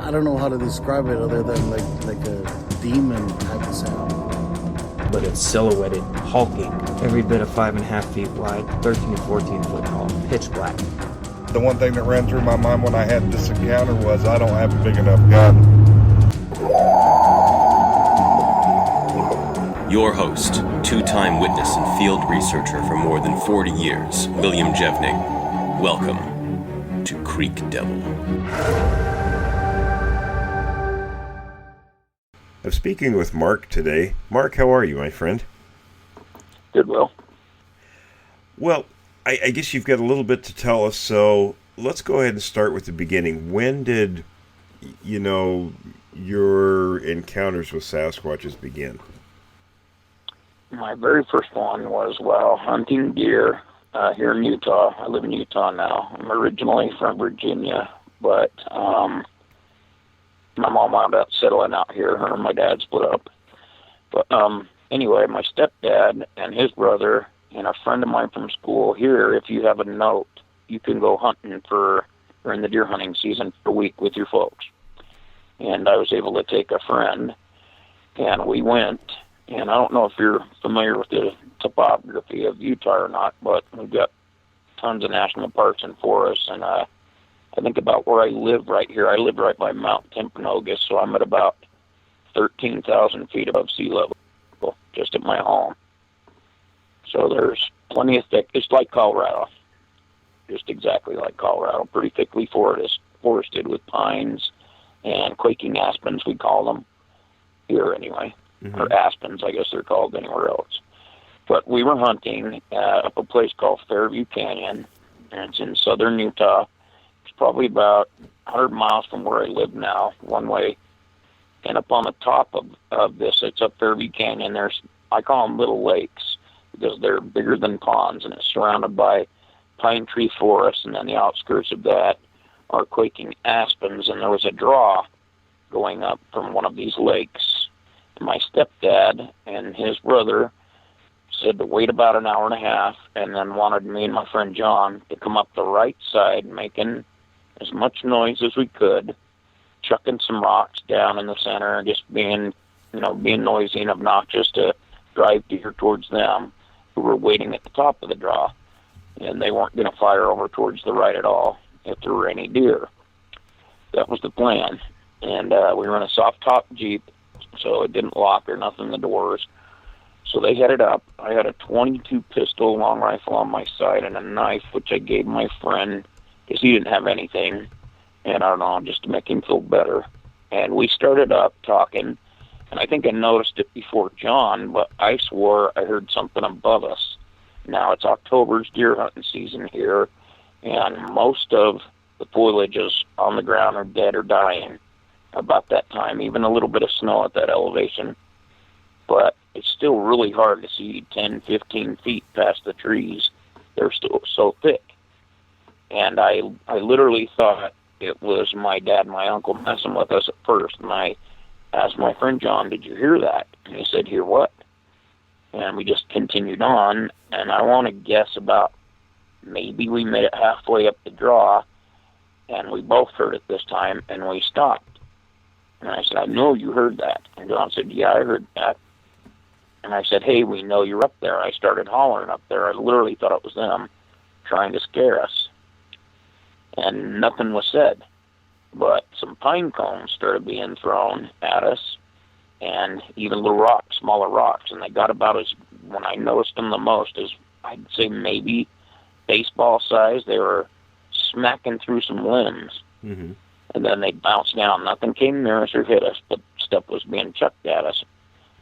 I don't know how to describe it other than like a demon type of sound. But it's silhouetted, hulking, every bit of 5.5 feet wide, 13 to 14 foot tall, pitch black. The one thing that ran through my mind when I had this encounter was I don't have a big enough gun. Your host, two-time witness and field researcher for more than 40 years, William Jevning. Welcome to Creek Devil. I'm speaking with Mark today. Mark, how are you, my friend? Good, Will. Well, I guess you've got a little bit to tell us, so let's go ahead and start with the beginning. When did, your encounters with Sasquatches begin? My very first one was while hunting deer here in Utah. I live in Utah now. I'm originally from Virginia, but my mom wound up settling out here. Her and my dad split up. But anyway, my stepdad and his brother and a friend of mine from school here, if you have a note, you can go hunting during the deer hunting season for a week with your folks. And I was able to take a friend, and we went. And I don't know if you're familiar with the topography of Utah or not, but we've got tons of national parks and forests. And I think about where I live right here. I live right by Mount Timpanogos, so I'm at about 13,000 feet above sea level, just at my home. So there's plenty of it's like Colorado, just exactly like Colorado, pretty thickly forested with pines and quaking aspens, we call them here anyway. Mm-hmm. Or aspens, I guess they're called anywhere else. But we were hunting up a place called Fairview Canyon, and it's in southern Utah. It's probably about 100 miles from where I live now, one way. And up on the top of this, it's up Fairview Canyon, I call them little lakes, because they're bigger than ponds, and it's surrounded by pine tree forests, and then the outskirts of that are quaking aspens, and there was a draw going up from one of these lakes. My stepdad and his brother said to wait about an hour and a half, and then wanted me and my friend John to come up the right side, making as much noise as we could, chucking some rocks down in the center, and just being noisy and obnoxious to drive deer towards them who were waiting at the top of the draw, and they weren't going to fire over towards the right at all if there were any deer. That was the plan. And we were in a soft top Jeep, so it didn't lock or nothing in the doors. So they headed up. I had a .22 pistol long rifle on my side and a knife, which I gave my friend because he didn't have anything, and I don't know, just to make him feel better. And we started up talking, and I think I noticed it before John, but I swore I heard something above us. Now it's October's deer hunting season here, and most of the foliage is on the ground or dead or dying about that time, even a little bit of snow at that elevation. But it's still really hard to see 10, 15 feet past the trees. They're still so thick. And I literally thought it was my dad and my uncle messing with us at first. And I asked my friend John, did you hear that? And he said, hear what? And we just continued on. And I want to guess about maybe we made it halfway up the draw, and we both heard it this time, and we stopped. And I said, I know you heard that. And John said, yeah, I heard that. And I said, hey, we know you're up there. I started hollering up there. I literally thought it was them trying to scare us. And nothing was said. But some pine cones started being thrown at us, and even little rocks, smaller rocks. And they got about when I noticed them the most, is I'd say maybe baseball size. They were smacking through some limbs. Mm-hmm. And then they bounced down. Nothing came near us or hit us, but stuff was being chucked at us.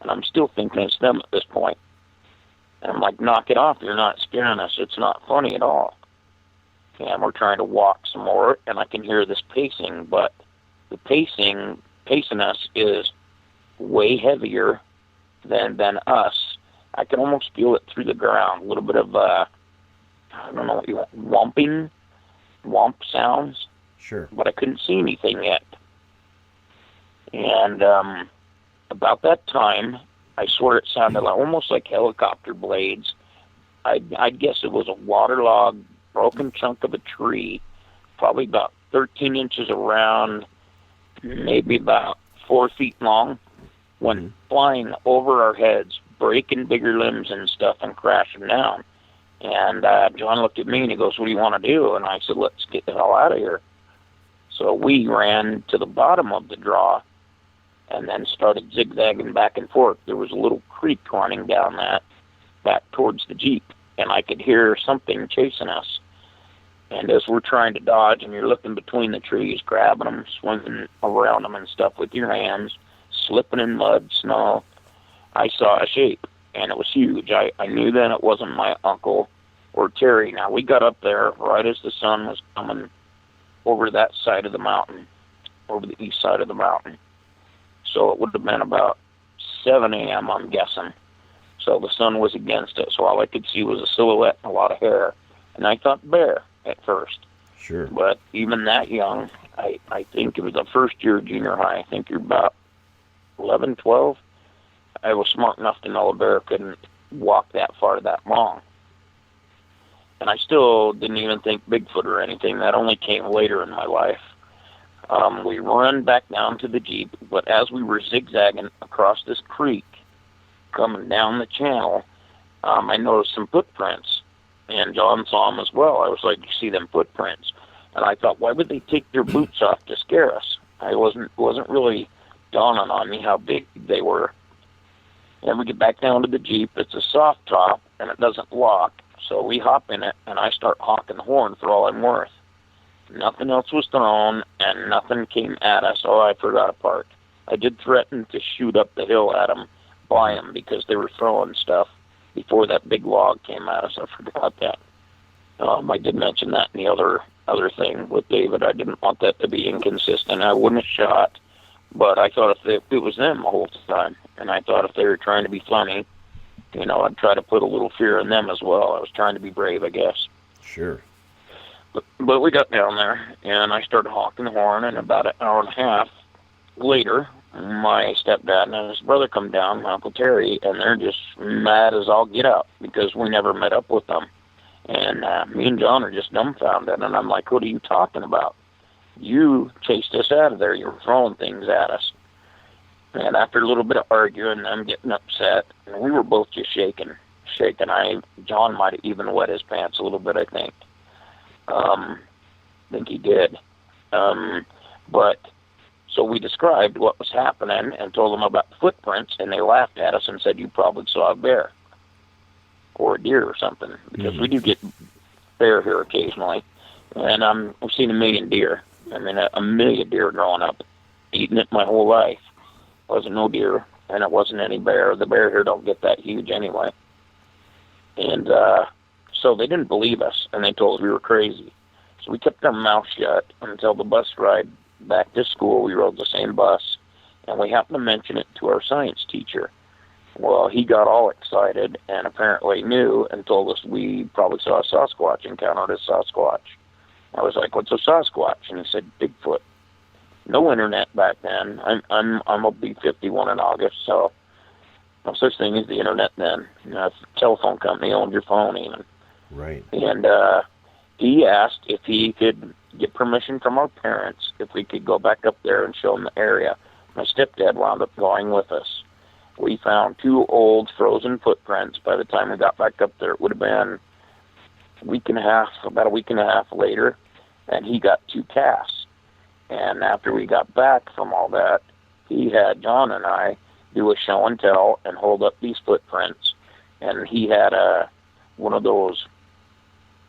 And I'm still thinking it's them at this point. And I'm like, knock it off. You're not scaring us. It's not funny at all. And we're trying to walk some more, and I can hear this pacing, but the pacing us is way heavier than us. I can almost feel it through the ground. A little bit of, I don't know what you want, womp sounds. Sure. But I couldn't see anything yet. And about that time, I swear it sounded almost like helicopter blades. I'd guess it was a waterlogged, broken chunk of a tree, probably about 13 inches around, maybe about 4 feet long, went flying over our heads, breaking bigger limbs and stuff and crashing down. And John looked at me and he goes, "What do you want to do?" And I said, "Let's get the hell out of here." So we ran to the bottom of the draw and then started zigzagging back and forth. There was a little creek running down that, back towards the Jeep, and I could hear something chasing us. And as we're trying to dodge, and you're looking between the trees, grabbing them, swinging around them and stuff with your hands, slipping in mud, snow, I saw a shape, and it was huge. I knew then it wasn't my uncle or Terry. Now, we got up there right as the sun was coming over that side of the mountain, over the east side of the mountain. So it would have been about 7 a.m., I'm guessing. So the sun was against it, so all I could see was a silhouette and a lot of hair. And I thought bear at first. Sure. But even that young, I think it was the first year of junior high. I think you're about 11, 12. I was smart enough to know a bear couldn't walk that far that long. And I still didn't even think Bigfoot or anything. That only came later in my life. We run back down to the Jeep, but as we were zigzagging across this creek, coming down the channel, I noticed some footprints, and John saw them as well. I was like, "You see them footprints?" And I thought, why would they take their boots off to scare us? I wasn't really dawning on me how big they were. And we get back down to the Jeep. It's a soft top, and it doesn't lock. So we hop in it, and I start honking the horn for all I'm worth. Nothing else was thrown, and nothing came at us. Oh, I forgot a part. I did threaten to shoot up the hill at them, by them, because they were throwing stuff before that big log came at us. I forgot that. I did mention that in the other thing with David. I didn't want that to be inconsistent. I wouldn't have shot, but I thought if it was them the whole time, and I thought if they were trying to be funny, I'd try to put a little fear in them as well. I was trying to be brave, I guess. Sure. But we got down there, and I started honking the horn, and about an hour and a half later, my stepdad and his brother come down, my Uncle Terry, and they're just mad as all get out because we never met up with them. And me and John are just dumbfounded, and I'm like, "What are you talking about? You chased us out of there. You were throwing things at us." And after a little bit of arguing, them getting upset, and we were both just shaking. John might have even wet his pants a little bit, I think. I think he did. But so we described what was happening and told them about the footprints, and they laughed at us and said, "You probably saw a bear or a deer or something," because we do get bear here occasionally. And I've seen a million deer. I mean, a million deer growing up, eating it my whole life. Wasn't no deer, and it wasn't any bear. The bear here don't get that huge anyway. And so they didn't believe us, and they told us we were crazy. So we kept our mouth shut until the bus ride back to school. We rode the same bus, and we happened to mention it to our science teacher. Well, he got all excited and apparently knew and told us we probably saw a Sasquatch, encountered a Sasquatch. I was like, "What's a Sasquatch?" And he said, "Bigfoot." No internet back then. I'm gonna be 51 in August, so no such thing as the internet then. The telephone company owned your phone even. Right. And he asked if he could get permission from our parents if we could go back up there and show him the area. My stepdad wound up going with us. We found 2 old frozen footprints. By the time we got back up there, it would have been about a week and a half later, and he got 2 casts. And after we got back from all that, he had John and I do a show and tell and hold up these footprints. And he had one of those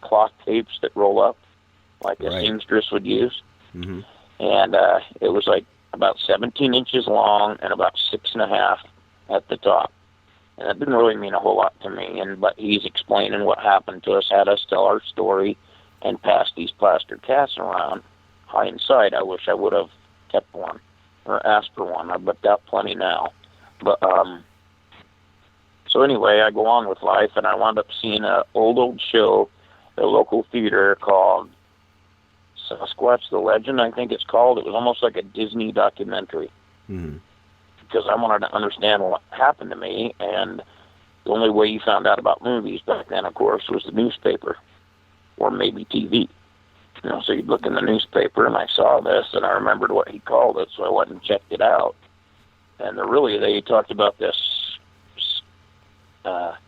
cloth tapes that roll up, like a seamstress would use. Mm-hmm. And it was like about 17 inches long and about 6.5 at the top. And that didn't really mean a whole lot to me. But he's explaining what happened to us, had us tell our story, and pass these plaster casts around. Hindsight, I wish I would have kept one or asked for one. I've got plenty now. But so anyway, I go on with life, and I wound up seeing an old show at a local theater called Sasquatch the Legend, I think it's called. It was almost like a Disney documentary. Mm-hmm. Because I wanted to understand what happened to me, and the only way you found out about movies back then, of course, was the newspaper or maybe TV. So you'd look in the newspaper, and I saw this, and I remembered what he called it, so I went and checked it out. And they talked about this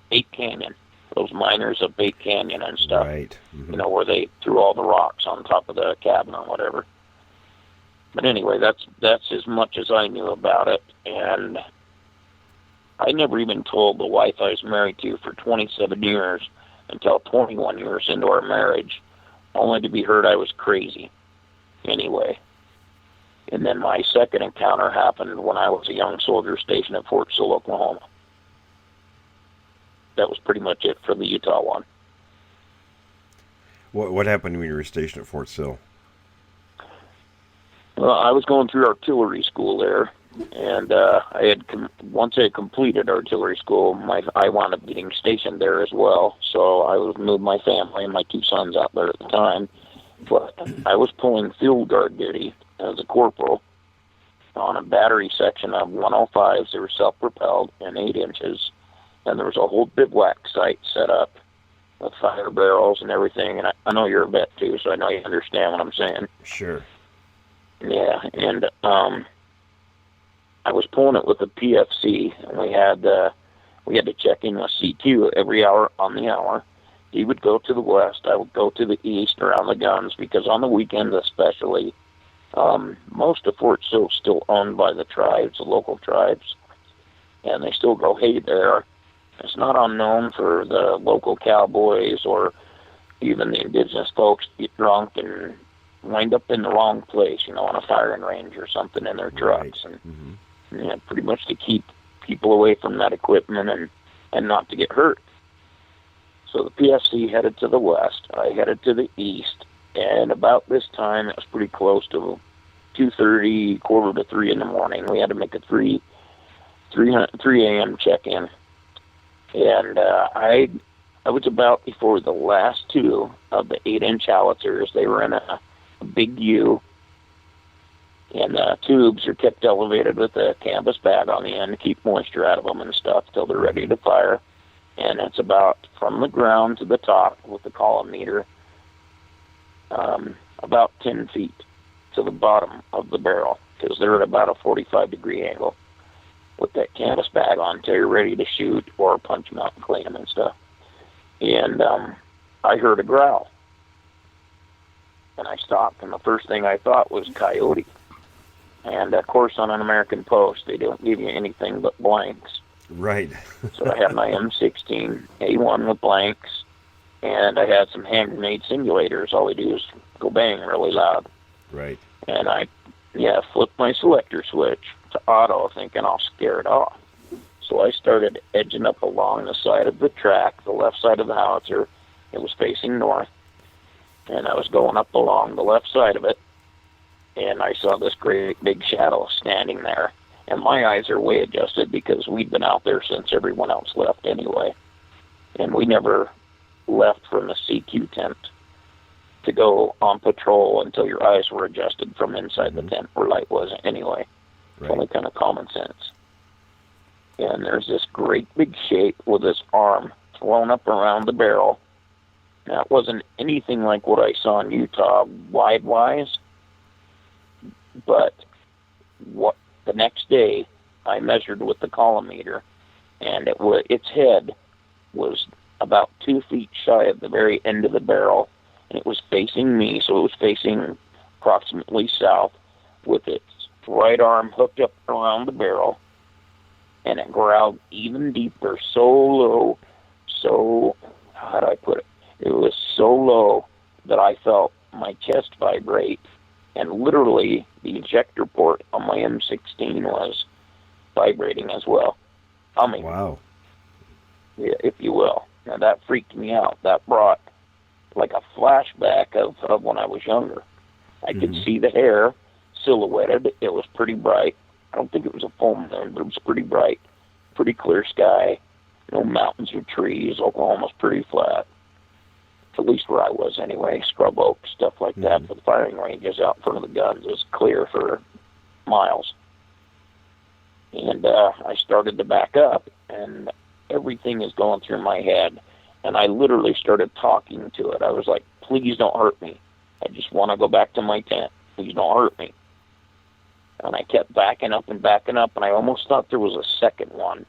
Bait Canyon, those miners of Bait Canyon and stuff. Right. Mm-hmm. Where they threw all the rocks on top of the cabin or whatever. But anyway, that's as much as I knew about it, and I never even told the wife I was married to for 27 years until 21 years into our marriage, only to be heard I was crazy. Anyway. And then my second encounter happened when I was a young soldier stationed at Fort Sill, Oklahoma. That was pretty much it for the Utah one. What happened when you were stationed at Fort Sill? Well, I was going through artillery school there, and once I had completed artillery school, I wound up getting stationed there as well. So I moved my family and my 2 sons out there at the time. But I was pulling field guard duty as a corporal on a battery section of 105s. They were self-propelled and 8 inches, and there was a whole bivouac site set up with fire barrels and everything. And I know you're a vet too, so I know you understand what I'm saying. Sure. Yeah, and I was pulling it with a PFC, and we had to check in with C2 every hour on the hour. He would go to the west, I would go to the east around the guns, because on the weekends especially, most of Fort Sill's still owned by the tribes, the local tribes, and they still grow hay there. It's not unknown for the local cowboys or even the indigenous folks to get drunk and wind up in the wrong place, on a firing range or something in their trucks. Right. And pretty much to keep people away from that equipment and not to get hurt. So the PFC headed to the west, I headed to the east, and about this time, it was pretty close to 2:30, 2:45 in the morning. We had to make a 3 a.m. check-in. And I was about before the last 2 of the 8-inch howitzers. They were in a big U, and the tubes are kept elevated with a canvas bag on the end to keep moisture out of them and stuff till they're ready to fire. And it's about from the ground to the top with the column meter, about 10 feet to the bottom of the barrel, because they're at about a 45-degree angle with that canvas bag on until you're ready to shoot or punch them out and clean them and stuff. And I heard a growl. And I stopped, and the first thing I thought was coyote. And, of course, on an American post, they don't give you anything but blanks. Right. So I had my M16 A1 with blanks, and I had some hand grenade simulators. All they do is go bang really loud. Right. And I flipped my selector switch to auto, thinking I'll scare it off. So I started edging up along the side of the track, the left side of the howitzer. It was facing north. And I was going up along the left side of it, and I saw this great big shadow standing there. And my eyes are way adjusted because we'd been out there since everyone else left anyway. And we never left from the CQ tent to go on patrol until your eyes were adjusted from inside the tent where light was anyway. It's only kind of common sense. And there's this great big shape with this arm thrown up around the barrel. Now, it wasn't anything like what I saw in Utah wide-wise, but the next day I measured with the column meter, and its head was about 2 feet shy of the very end of the barrel, and it was facing me, so it was facing approximately south with its right arm hooked up around the barrel, and it growled even deeper, so low, how do I put it? It was so low that I felt my chest vibrate, and literally the ejector port on my M16 was vibrating as well. Humming. Wow. Yeah, if you will. Now that freaked me out. That brought like a flashback of when I was younger. I could see the hair silhouetted. It was pretty bright. I don't think it was a full moon, but it was pretty bright. Pretty clear sky. No mountains or trees. Oklahoma's pretty flat. At least where I was anyway. Scrub oak, stuff like that. But the firing ranges out in front of the guns was clear for miles. And I started to back up, and everything is going through my head. And I literally started talking to it. I was like, please don't hurt me. I just want to go back to my tent. Please don't hurt me. And I kept backing up, and I almost thought there was a second one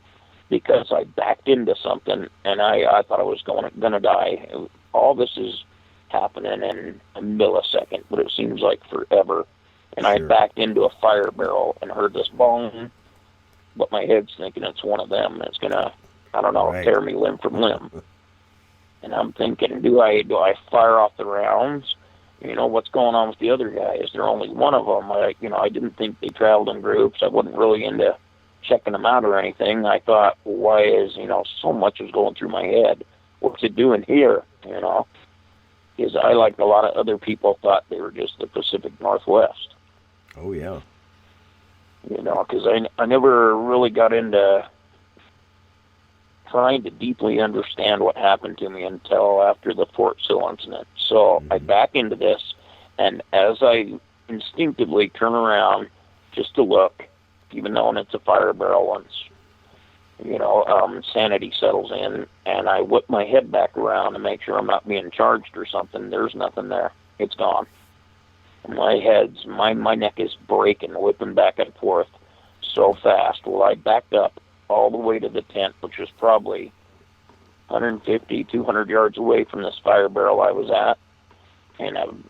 because I backed into something, and I thought I was going to die. All this is happening in a millisecond, but it seems like forever. And I backed into a fire barrel and heard this bong, but my head's thinking it's one of them, and it's going to, I don't know, tear me limb from limb. And I'm thinking, do I fire off the rounds? You know, what's going on with the other guy? Is there only one of them? I didn't think they traveled in groups. I wasn't really into checking them out or anything. I thought, well, why is, so much was going through my head. What's it doing here, Because I, like a lot of other people, thought they were just the Pacific Northwest. Oh, yeah. Because I never really got into trying to deeply understand what happened to me until after the Fort Sill incident. So I back into this, and as I instinctively turn around just to look, even though it's a fire barrel once, sanity settles in, and I whip my head back around to make sure I'm not being charged or something. There's nothing there. It's gone. My neck is breaking, whipping back and forth so fast. Well, I backed up all the way to the tent, which was probably 150, 200 yards away from this fire barrel I was at. And,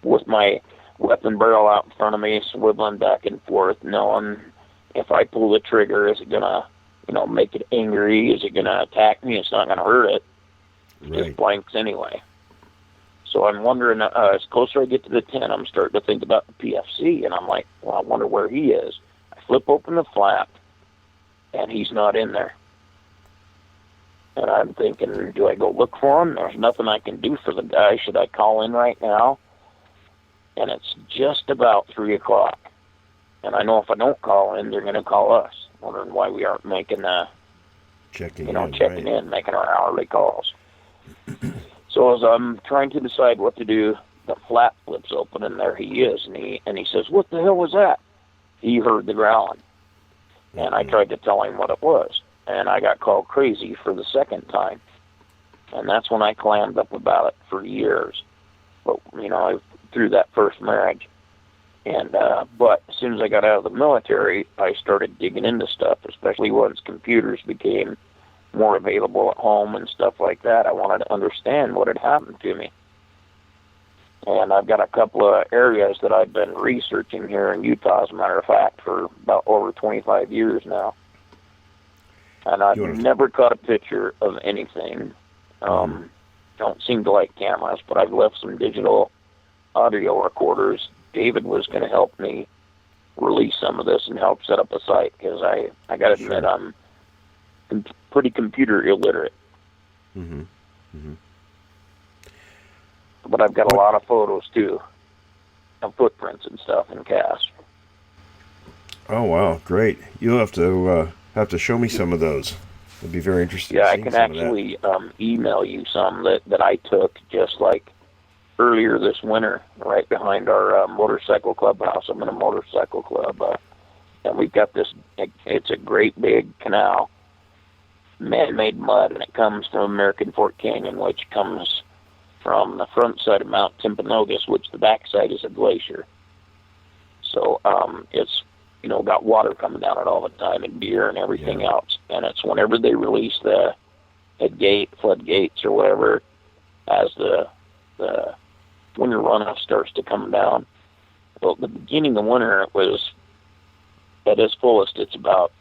with my weapon barrel out in front of me, swiveling back and forth, knowing if I pull the trigger, is it going to, make it angry? Is it going to attack me? It's not going to hurt it. It just blanks anyway. So I'm wondering, as closer I get to the tent, I'm starting to think about the PFC, and I'm like, well, I wonder where he is. I flip open the flap, and he's not in there. And I'm thinking, do I go look for him? There's nothing I can do for the guy. Should I call in right now? And it's just about 3 o'clock. And I know if I don't call in, they're going to call us, wondering why we aren't making checking in, making our hourly calls. So as I'm trying to decide what to do, the flap flips open, and there he is. And he says, "What the hell was that?" He heard the growling. And I tried to tell him what it was. And I got called crazy for the second time. And that's when I clammed up about it for years. But, through that first marriage. And, but as soon as I got out of the military, I started digging into stuff, especially once computers became more available at home and stuff like that. I wanted to understand what had happened to me. And I've got a couple of areas that I've been researching here in Utah, as a matter of fact, for about over 25 years now. And I've never caught a picture of anything. Don't seem to like cameras, but I've left some digital audio recorders. David was going to help me release some of this and help set up a site, because I got to admit, I'm pretty computer illiterate. But I've got a lot of photos too, of footprints and stuff in cast. Oh wow, great! You'll have to show me some of those. It'd be very interesting. Yeah, I can actually email you some that I took just like earlier this winter, right behind our motorcycle clubhouse. I'm in a motorcycle club, and we've got this. It's a great big canal, man-made mud, and it comes from American Fork Canyon, which comes from the front side of Mount Timpanogos, which the back side is a glacier. So it's got water coming down it all the time, and deer and everything else. And it's whenever they release the floodgates or whatever, as the winter runoff starts to come down. Well, at the beginning of winter, it was at its fullest. It's about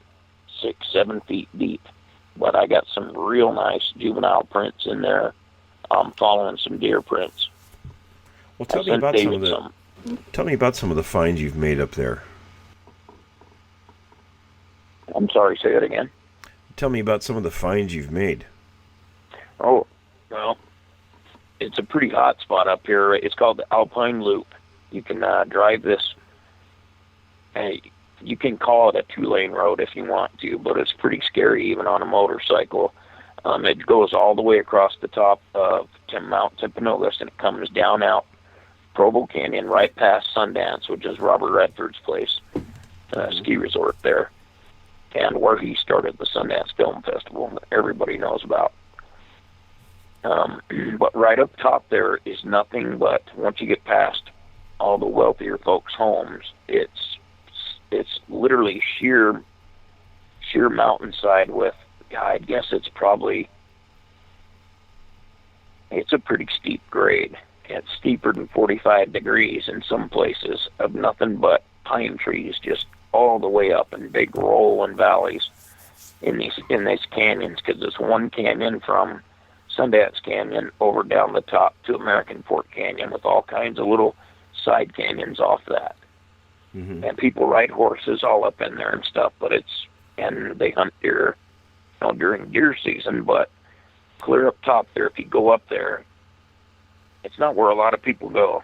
6-7 feet deep, but I got some real nice juvenile prints in there. Following some deer prints. Well, tell me about some of the finds you've made up there. I'm sorry, say it again. Tell me about some of the finds you've made. Oh, well, it's a pretty hot spot up here. It's called the Alpine Loop. You can drive this. You can call it a 2-lane road if you want to, but it's pretty scary even on a motorcycle. It goes all the way across the top of Mount Timpanogos, and it comes down out Provo Canyon right past Sundance, which is Robert Redford's place, ski resort there, and where he started the Sundance Film Festival that everybody knows about. But right up top there is nothing but, once you get past all the wealthier folks' homes, it's literally sheer mountainside with, I guess it's a pretty steep grade. It's steeper than 45 degrees in some places, of nothing but pine trees just all the way up in big rolling valleys in these canyons, because it's one canyon from Sundance Canyon over down the top to American Fork Canyon, with all kinds of little side canyons off that. Mm-hmm. And people ride horses all up in there and stuff, and they hunt deer, during deer season, but clear up top there, if you go up there, it's not where a lot of people go.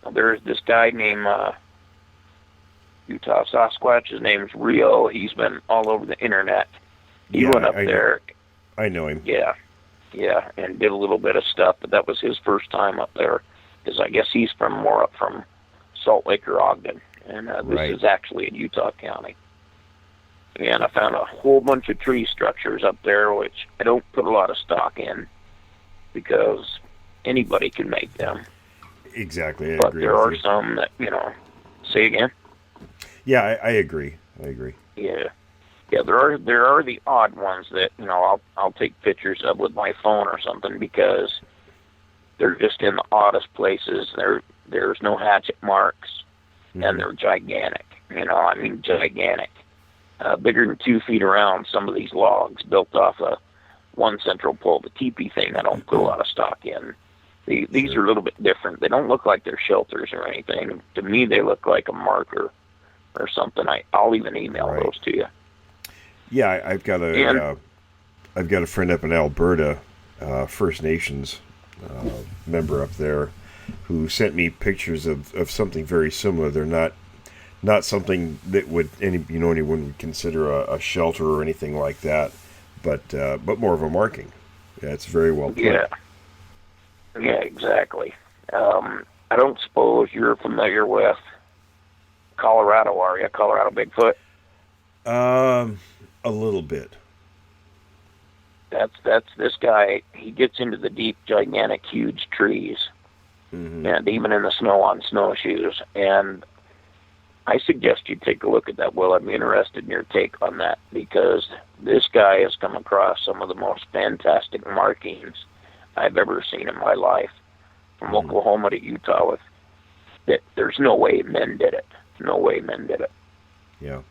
Now, there's this guy named Utah Sasquatch. His name's Rio. He's been all over the internet. He went up there. I know him. Yeah, and did a little bit of stuff, but that was his first time up there, because I guess he's more up from Salt Lake or Ogden, and this is actually in Utah County. And I found a whole bunch of tree structures up there, which I don't put a lot of stock in, because anybody can make them. Exactly, but there are some that, say again? Yeah, I agree. Yeah, there are the odd ones that, I'll take pictures of with my phone or something, because they're just in the oddest places. There's no hatchet marks, and they're gigantic. Gigantic. Bigger than 2 feet around, some of these logs built off a one central pole, the teepee thing. I don't put a lot of stock in. These are a little bit different. They don't look like they're shelters or anything. To me, they look like a marker or something. I'll even email those to you. Yeah, I've got a friend up in Alberta, First Nations member up there, who sent me pictures of something very similar. They're not something that anyone would consider a shelter or anything like that, but more of a marking. Yeah, it's very well put. Yeah, exactly. I don't suppose you're familiar with Colorado, are you? Colorado Bigfoot? A little bit. That's this guy. He gets into the deep, gigantic, huge trees, and even in the snow on snowshoes. And I suggest you take a look at that. Well, I'm interested in your take on that, because this guy has come across some of the most fantastic markings I've ever seen in my life, from Oklahoma to Utah. There's no way men did it. No way men did it. Yeah.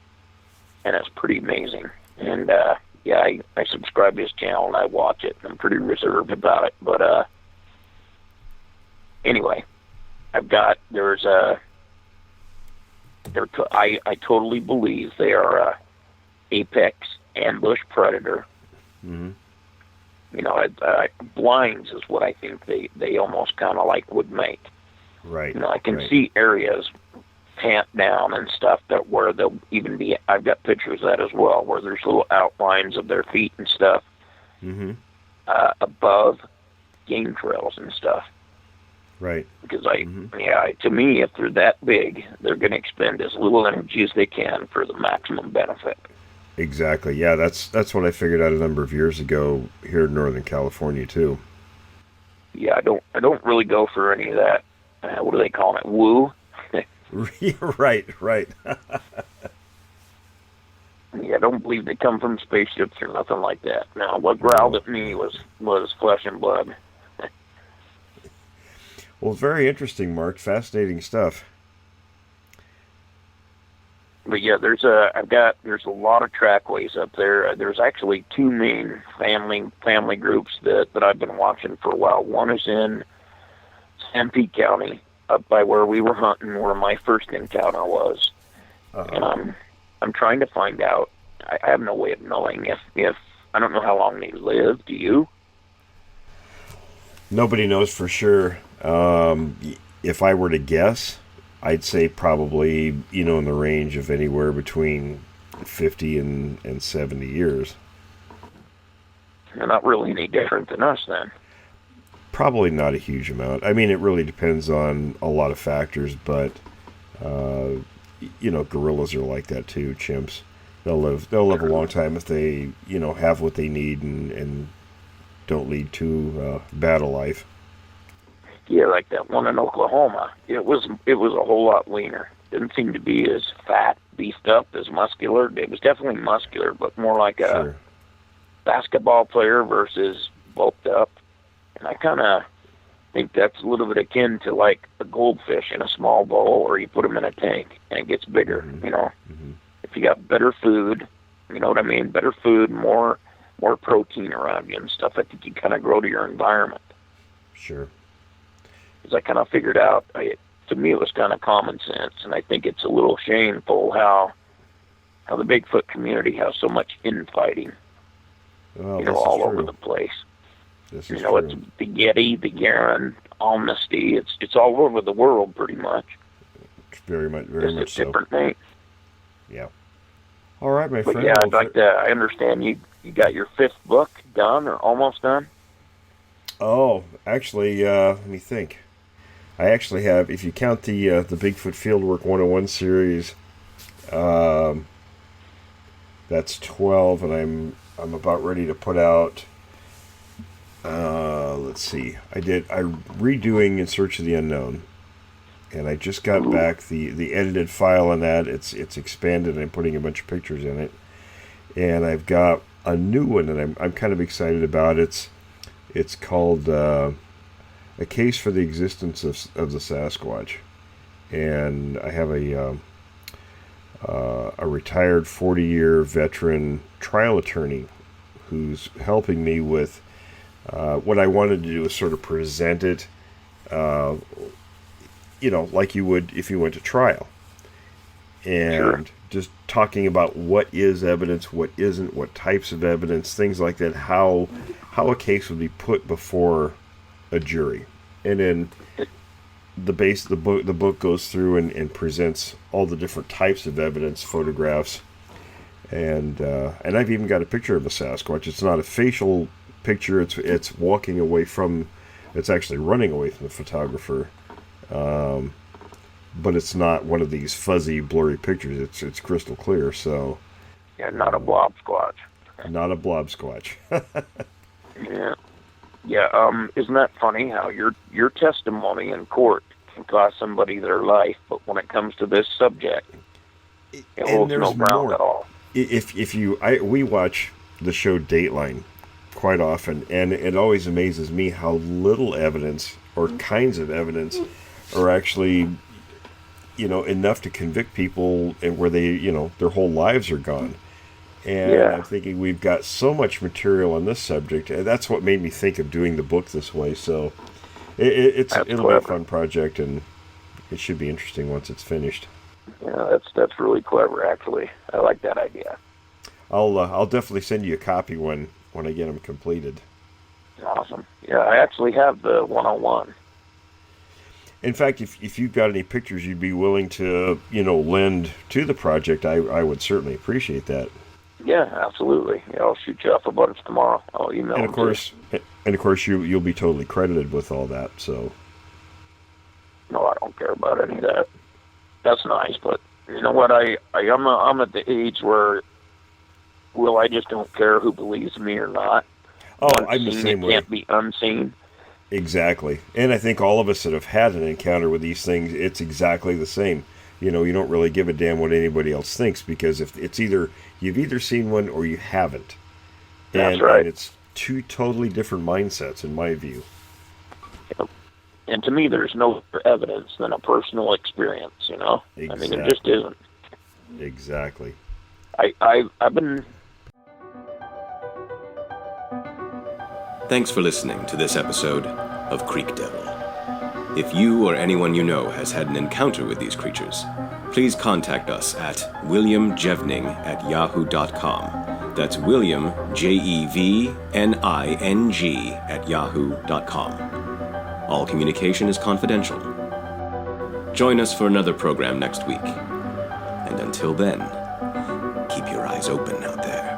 And it's pretty amazing. And I subscribe to his channel and I watch it. I'm pretty reserved about it, but anyway, I totally believe they are a apex ambush predator. Mm-hmm. Blinds is what I think they almost kind of would make. Right. I can see areas tamped down and stuff where they'll even be. I've got pictures of that as well, where there's little outlines of their feet and stuff above game trails and stuff. Right. Because to me, if they're that big, they're going to expend as little energy as they can for the maximum benefit. Exactly. Yeah, that's what I figured out a number of years ago here in Northern California too. Yeah, I don't really go for any of that. What do they call it? Woo. Right. Yeah, I don't believe they come from spaceships or nothing like that. Now, what growled at me was flesh and blood. Well, very interesting, Mark. Fascinating stuff. But yeah, there's a lot of trackways up there. There's actually 2 main family groups that I've been watching for a while. One is in Sanpete County, up by where we were hunting, where my first encounter was. And I'm trying to find out. I have no way of knowing if I don't know how long they live. Do you? Nobody knows for sure. If I were to guess, I'd say probably, in the range of anywhere between 50 and 70 years. They're not really any different than us, then. Probably not a huge amount. I mean, it really depends on a lot of factors, but, gorillas are like that too, chimps. They'll live a long time if they, have what they need and don't lead to bad a life. Yeah, like that one in Oklahoma. It was a whole lot leaner. Didn't seem to be as fat, beefed up, as muscular. It was definitely muscular, but more like a basketball player versus bulked up. And I kind of think that's a little bit akin to like a goldfish in a small bowl, or you put them in a tank and it gets bigger. Mm-hmm. You know, Mm-hmm. if you got better food, you know what I mean? Better food, more protein around you and stuff. I think you kind of grow to your environment. Sure. Because I kind of figured out, to me it was kind of common sense, and I think it's a little shameful how the Bigfoot community has so much infighting, Well, all over the place. This is It's the Yeti, the Garen, Amnesty. It's all over the world pretty much. Very much Just so. Different name. Yeah. All right, my But friend. yeah, I understand you got your 5th book done or almost done. Oh, actually, let me think. I actually have, if you count the Bigfoot Fieldwork 101 series, that's 12, and I'm about ready to put out. Let's see. I'm redoing In Search of the Unknown, and I just got back the edited file on that. It's expanded, and I'm putting a bunch of pictures in it, and I've got a new one that I'm kind of excited about. It's called A Case for the Existence of the Sasquatch, and I have a retired 40-year veteran trial attorney who's helping me with what I wanted to do is sort of present it, like you would if you went to trial, and just talking about what is evidence, what isn't, what types of evidence, things like that, how a case would be put before a jury. And then the book goes through and presents all the different types of evidence, photographs, and I've even got a picture of a Sasquatch. It's not a facial picture, it's walking away from, it's actually running away from the photographer, but it's not one of these fuzzy, blurry pictures. It's crystal clear. So Yeah, not a blob squatch. Not a blob squatch. Yeah. Yeah, isn't that funny how your testimony in court can cost somebody their life, but when it comes to this subject, it holds no ground at all. We watch the show Dateline quite often, and it always amazes me how little evidence or kinds of evidence are actually, enough to convict people, and where they, their whole lives are gone. And I'm thinking we've got so much material on this subject, and that's what made me think of doing the book this way. So it'll be a fun project, and it should be interesting once it's finished. Yeah, that's really clever, actually. I like that idea. I'll definitely send you a copy when I get them completed. Awesome. Yeah, I actually have the 101. In fact, if you've got any pictures you'd be willing to, lend to the project, I would certainly appreciate that. Yeah, absolutely. Yeah, I'll shoot you off a bunch tomorrow. I'll email And of course, you'll be totally credited with all that. So. No, I don't care about any of that. That's nice, but you know what? I'm at the age where, I just don't care who believes me or not. Oh, I'm the same way. It can't be unseen. Exactly, and I think all of us that have had an encounter with these things, it's exactly the same. You don't really give a damn what anybody else thinks, because if it's you've either seen one or you haven't. That's right. And it's two totally different mindsets, in my view. Yep. And to me, there's no better evidence than a personal experience. Exactly. I mean, it just isn't. Exactly. I've been. Thanks for listening to this episode of Creek Devil. If you or anyone you know has had an encounter with these creatures, please contact us at williamjevning@yahoo.com. That's William, Jevning, @yahoo.com. All communication is confidential. Join us for another program next week. And until then, keep your eyes open out there.